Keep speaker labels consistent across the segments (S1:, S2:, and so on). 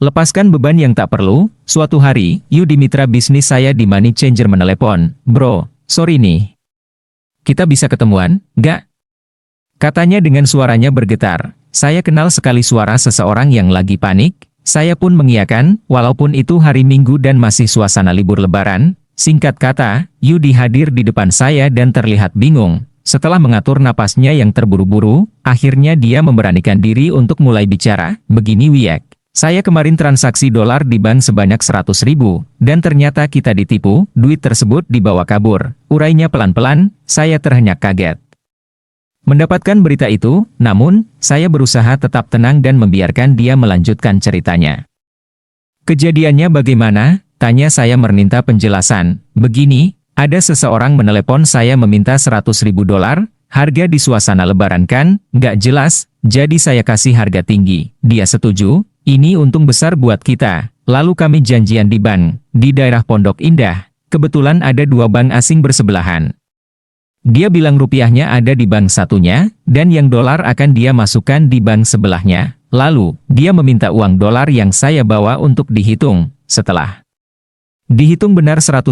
S1: Lepaskan beban yang tak perlu. Suatu hari, Yudi mitra bisnis saya di Money Changer menelepon. Bro, sorry nih. Kita bisa ketemuan, nggak? Katanya dengan suaranya bergetar. Saya kenal sekali suara seseorang yang lagi panik. Saya pun mengiyakan, walaupun itu hari Minggu dan masih suasana libur lebaran. Singkat kata, Yudi hadir di depan saya dan terlihat bingung. Setelah mengatur napasnya yang terburu-buru, akhirnya dia memberanikan diri untuk mulai bicara. Begini Wiek. Saya kemarin transaksi dolar di bank sebanyak 100.000, dan ternyata kita ditipu, duit tersebut dibawa kabur. Urainya pelan-pelan, saya terhenyak kaget. Mendapatkan berita itu, namun, saya berusaha tetap tenang dan membiarkan dia melanjutkan ceritanya. Kejadiannya bagaimana? Tanya saya meminta penjelasan. Begini, ada seseorang menelepon saya meminta 100.000 dolar, harga di suasana lebaran kan, nggak jelas, jadi saya kasih harga tinggi. Dia setuju. Ini untung besar buat kita. Lalu kami janjian di bank, di daerah Pondok Indah. Kebetulan ada dua bank asing bersebelahan. Dia bilang rupiahnya ada di bank satunya, dan yang dolar akan dia masukkan di bank sebelahnya. Lalu, dia meminta uang dolar yang saya bawa untuk dihitung. Setelah dihitung benar 100.000,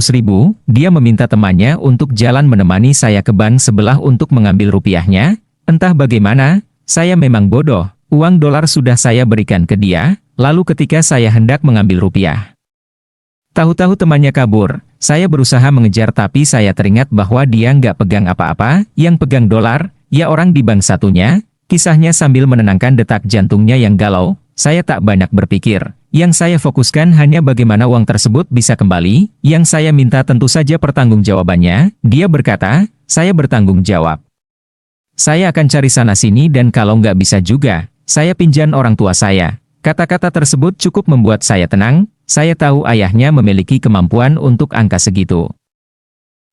S1: dia meminta temannya untuk jalan menemani saya ke bank sebelah untuk mengambil rupiahnya. Entah bagaimana, saya memang bodoh. Uang dolar sudah saya berikan ke dia, lalu ketika saya hendak mengambil rupiah. Tahu-tahu temannya kabur, saya berusaha mengejar tapi saya teringat bahwa dia nggak pegang apa-apa, yang pegang dolar, ya orang di bank satunya. Kisahnya sambil menenangkan detak jantungnya yang galau. Saya tak banyak berpikir, yang saya fokuskan hanya bagaimana uang tersebut bisa kembali, yang saya minta tentu saja pertanggungjawabannya. Dia berkata, saya bertanggung jawab. Saya akan cari sana-sini dan kalau nggak bisa juga, saya pinjam orang tua saya. Kata-kata tersebut cukup membuat saya tenang, saya tahu ayahnya memiliki kemampuan untuk angka segitu.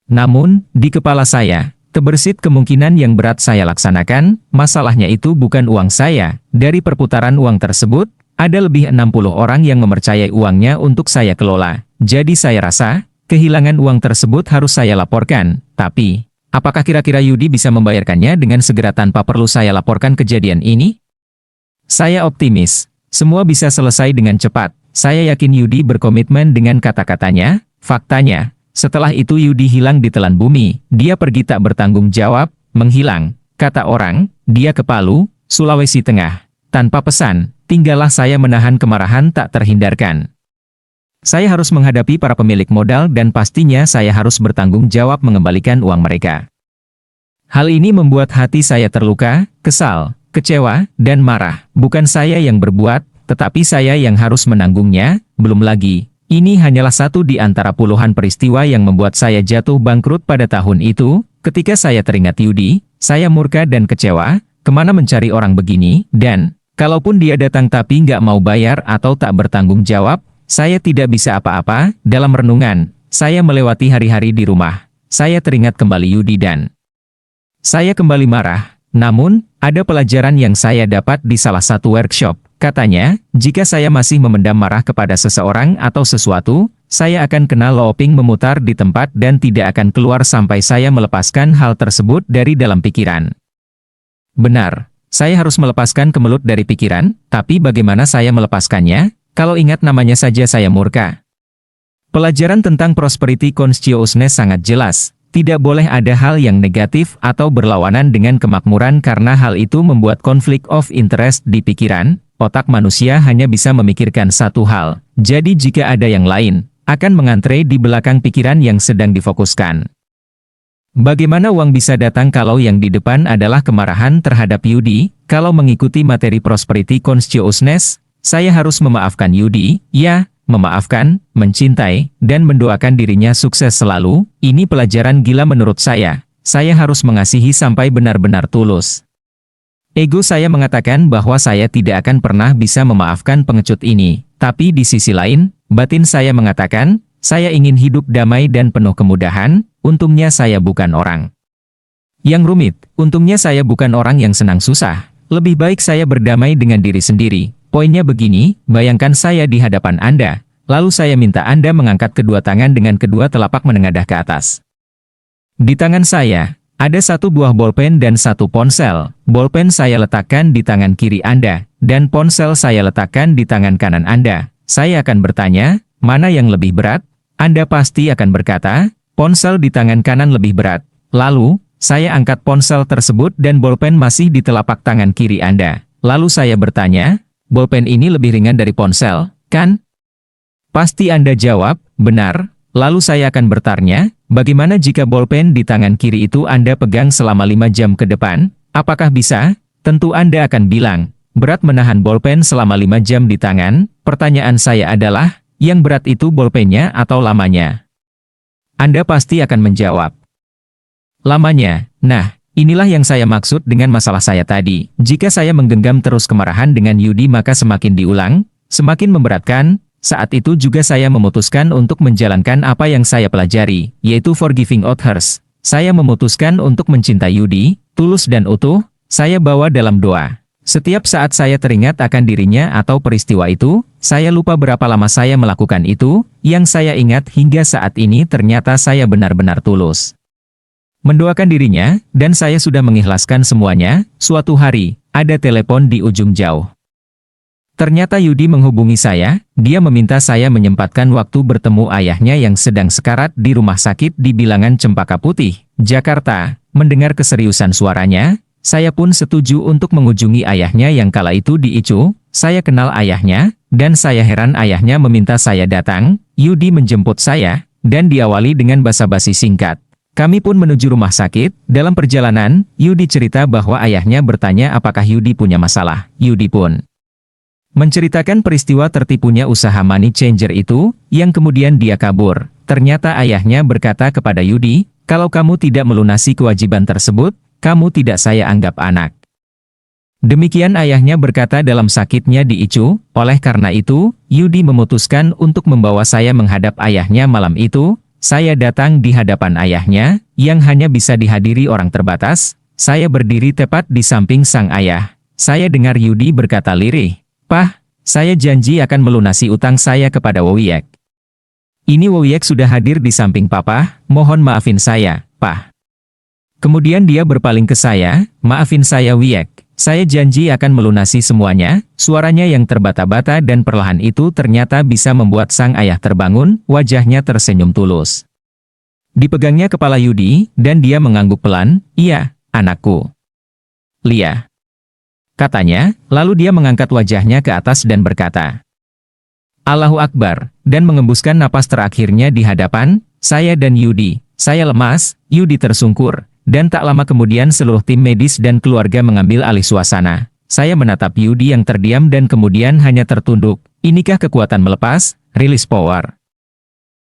S1: Namun, di kepala saya, terbersit kemungkinan yang berat saya laksanakan, masalahnya itu bukan uang saya. Dari perputaran uang tersebut, ada lebih 60 orang yang mempercayai uangnya untuk saya kelola. Jadi saya rasa, kehilangan uang tersebut harus saya laporkan. Tapi, apakah kira-kira Yudi bisa membayarkannya dengan segera tanpa perlu saya laporkan kejadian ini? Saya optimis, semua bisa selesai dengan cepat. Saya yakin Yudi berkomitmen dengan kata-katanya. Faktanya, setelah itu Yudi hilang di telan bumi. Dia pergi tak bertanggung jawab, menghilang. Kata orang, dia ke Palu, Sulawesi Tengah. Tanpa pesan, tinggallah saya menahan kemarahan tak terhindarkan. Saya harus menghadapi para pemilik modal dan pastinya saya harus bertanggung jawab mengembalikan uang mereka. Hal ini membuat hati saya terluka, kesal, kecewa, dan marah. Bukan saya yang berbuat, tetapi saya yang harus menanggungnya. Belum lagi, ini hanyalah satu di antara puluhan peristiwa yang membuat saya jatuh bangkrut pada tahun itu. Ketika saya teringat Yudi, saya murka dan kecewa. Kemana mencari orang begini? Dan, kalaupun dia datang tapi nggak mau bayar atau tak bertanggung jawab, saya tidak bisa apa-apa. Dalam renungan, saya melewati hari-hari di rumah. Saya teringat kembali Yudi dan saya kembali marah. Namun, ada pelajaran yang saya dapat di salah satu workshop. Katanya, jika saya masih memendam marah kepada seseorang atau sesuatu, saya akan kena looping memutar di tempat dan tidak akan keluar sampai saya melepaskan hal tersebut dari dalam pikiran. Benar, saya harus melepaskan kemelut dari pikiran, tapi bagaimana saya melepaskannya? Kalau ingat namanya saja saya murka. Pelajaran tentang prosperity consciousness sangat jelas. Tidak boleh ada hal yang negatif atau berlawanan dengan kemakmuran karena hal itu membuat konflik of interest di pikiran. Otak manusia hanya bisa memikirkan satu hal. Jadi jika ada yang lain, akan mengantre di belakang pikiran yang sedang difokuskan. Bagaimana uang bisa datang kalau yang di depan adalah kemarahan terhadap Yudi? Kalau mengikuti materi prosperity consciousness, saya harus memaafkan Yudi, ya. Memaafkan, mencintai, dan mendoakan dirinya sukses selalu. Ini pelajaran gila menurut saya. Saya harus mengasihi sampai benar-benar tulus. Ego saya mengatakan bahwa saya tidak akan pernah bisa memaafkan pengecut ini. Tapi di sisi lain, batin saya mengatakan, saya ingin hidup damai dan penuh kemudahan. Untungnya saya bukan orang yang rumit. Untungnya saya bukan orang yang senang susah. Lebih baik saya berdamai dengan diri sendiri. Poinnya begini, bayangkan saya di hadapan Anda, lalu saya minta Anda mengangkat kedua tangan dengan kedua telapak menengadah ke atas. Di tangan saya, ada satu buah bolpen dan satu ponsel. Bolpen saya letakkan di tangan kiri Anda, dan ponsel saya letakkan di tangan kanan Anda. Saya akan bertanya, mana yang lebih berat? Anda pasti akan berkata, ponsel di tangan kanan lebih berat. Lalu, saya angkat ponsel tersebut dan bolpen masih di telapak tangan kiri Anda. Lalu saya bertanya, bolpen ini lebih ringan dari ponsel, kan? Pasti Anda jawab, benar. Lalu saya akan bertanya, bagaimana jika bolpen di tangan kiri itu Anda pegang selama 5 jam ke depan? Apakah bisa? Tentu Anda akan bilang, berat menahan bolpen selama 5 jam di tangan. Pertanyaan saya adalah, yang berat itu bolpennya atau lamanya? Anda pasti akan menjawab, lamanya. Nah, inilah yang saya maksud dengan masalah saya tadi. Jika saya menggenggam terus kemarahan dengan Yudi maka semakin diulang, semakin memberatkan. Saat itu juga saya memutuskan untuk menjalankan apa yang saya pelajari, yaitu forgiving others. Saya memutuskan untuk mencintai Yudi, tulus dan utuh, saya bawa dalam doa. Setiap saat saya teringat akan dirinya atau peristiwa itu, saya lupa berapa lama saya melakukan itu, yang saya ingat hingga saat ini ternyata saya benar-benar tulus mendoakan dirinya, dan saya sudah mengikhlaskan semuanya. Suatu hari, ada telepon di ujung jauh. Ternyata Yudi menghubungi saya, dia meminta saya menyempatkan waktu bertemu ayahnya yang sedang sekarat di rumah sakit di Bilangan Cempaka Putih, Jakarta. Mendengar keseriusan suaranya, saya pun setuju untuk mengunjungi ayahnya yang kala itu di ICU. Saya kenal ayahnya, dan saya heran ayahnya meminta saya datang. Yudi menjemput saya, dan diawali dengan basa-basi singkat. Kami pun menuju rumah sakit. Dalam perjalanan, Yudi cerita bahwa ayahnya bertanya apakah Yudi punya masalah. Yudi pun menceritakan peristiwa tertipunya usaha money changer itu, yang kemudian dia kabur. Ternyata ayahnya berkata kepada Yudi, kalau kamu tidak melunasi kewajiban tersebut, kamu tidak saya anggap anak. Demikian ayahnya berkata dalam sakitnya di ICU. Oleh karena itu, Yudi memutuskan untuk membawa saya menghadap ayahnya malam itu. Saya datang di hadapan ayahnya, yang hanya bisa dihadiri orang terbatas. Saya berdiri tepat di samping sang ayah. Saya dengar Yudi berkata lirih, "Pah, saya janji akan melunasi utang saya kepada Wowiek. Ini Wowiek sudah hadir di samping Papa, mohon maafin saya, Pah." Kemudian dia berpaling ke saya, "Maafin saya Wiek, saya janji akan melunasi semuanya." Suaranya yang terbata-bata dan perlahan itu ternyata bisa membuat sang ayah terbangun, wajahnya tersenyum tulus. Dipegangnya kepala Yudi, dan dia mengangguk pelan, "Iya, anakku. Lia," katanya, lalu dia mengangkat wajahnya ke atas dan berkata, "Allahu Akbar," dan mengembuskan napas terakhirnya di hadapan saya dan Yudi. Saya lemas, Yudi tersungkur. Dan tak lama kemudian seluruh tim medis dan keluarga mengambil alih suasana. Saya menatap Yudi yang terdiam dan kemudian hanya tertunduk. Inikah kekuatan melepas? Release power.